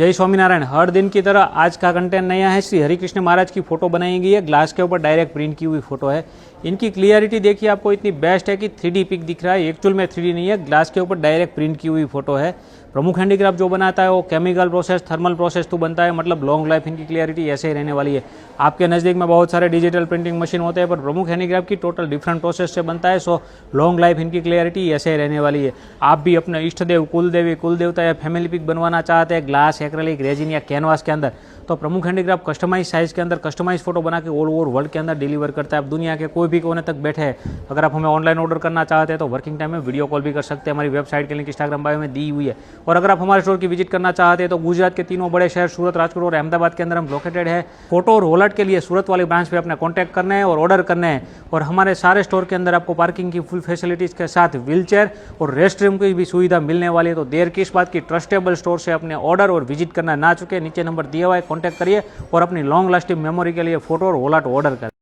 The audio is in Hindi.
जय स्वामीनारायण। हर दिन की तरह आज का कंटेंट नया है। श्री हरिकृष्ण महाराज की फोटो बनाई गई है, ग्लास के ऊपर डायरेक्ट प्रिंट की हुई फोटो है। इनकी क्लियरिटी देखिए, आपको इतनी बेस्ट है कि 3D पिक दिख रहा है। एक्चुअल में 3D नहीं है, ग्लास के ऊपर डायरेक्ट प्रिंट की हुई फोटो है। प्रमुख हैंडीक्राफ्ट जो बनाता है वो केमिकल प्रोसेस, थर्मल प्रोसेस तो बनता है, मतलब लॉन्ग लाइफ इनकी क्लियरिटी ऐसे ही रहने वाली है। आपके नज़दीक में बहुत सारे डिजिटल प्रिंटिंग मशीन होते हैं, पर प्रमुख हैंडीक्राफ्ट की टोटल डिफरेंट प्रोसेस से बनता है। सो लॉन्ग लाइफ इनकी क्लियरिटी ऐसे ही रहने वाली है। आप भी अपने इष्ट देव, कुल देवी, कुल देवता या फैमिली पिक बनवाना चाहते हैं ग्लास, एक्रेलिक, रेजिन या कैनवास के अंदर, तो प्रमुख हैंडीक्राफ्ट कस्टमाइज साइज के अंदर कस्टमाइज फोटो बना के ऑल ओवर वर्ल्ड के अंदर डिलीवर करता है। आप दुनिया के कोई भी कोने तक बैठे हैं, अगर आप हमें ऑनलाइन ऑर्डर करना चाहते हैं तो वर्किंग टाइम में वीडियो कॉल भी कर सकते हैं। हमारी वेबसाइट के लिंक इंस्टाग्राम बायो में दी हुई है। और अगर आप हमारे स्टोर की विजिट करना चाहते हैं तो गुजरात के तीनों बड़े शहर सूरत, राजकोट और अहमदाबाद के अंदर हम लोकेटेड है। फोटो और वॉलेट के लिए सूरत वाली ब्रांच पे अपने कॉन्टैक्ट करना है और ऑर्डर करना है। और हमारे सारे स्टोर के अंदर आपको पार्किंग की फुल फैसिलिटीज के साथ व्हीलचेयर और रेस्ट रूम की भी सुविधा मिलने वाली है। तो देर किस बात की, ट्रस्टेबल स्टोर से अपने ऑर्डर और विजिट करना ना चुके, नीचे नंबर दिया हुआ है, कॉन्टैक्ट करिए और अपनी लॉन्ग लास्टिंग मेमोरी के लिए फोटो और वॉलेट ऑर्डर करें।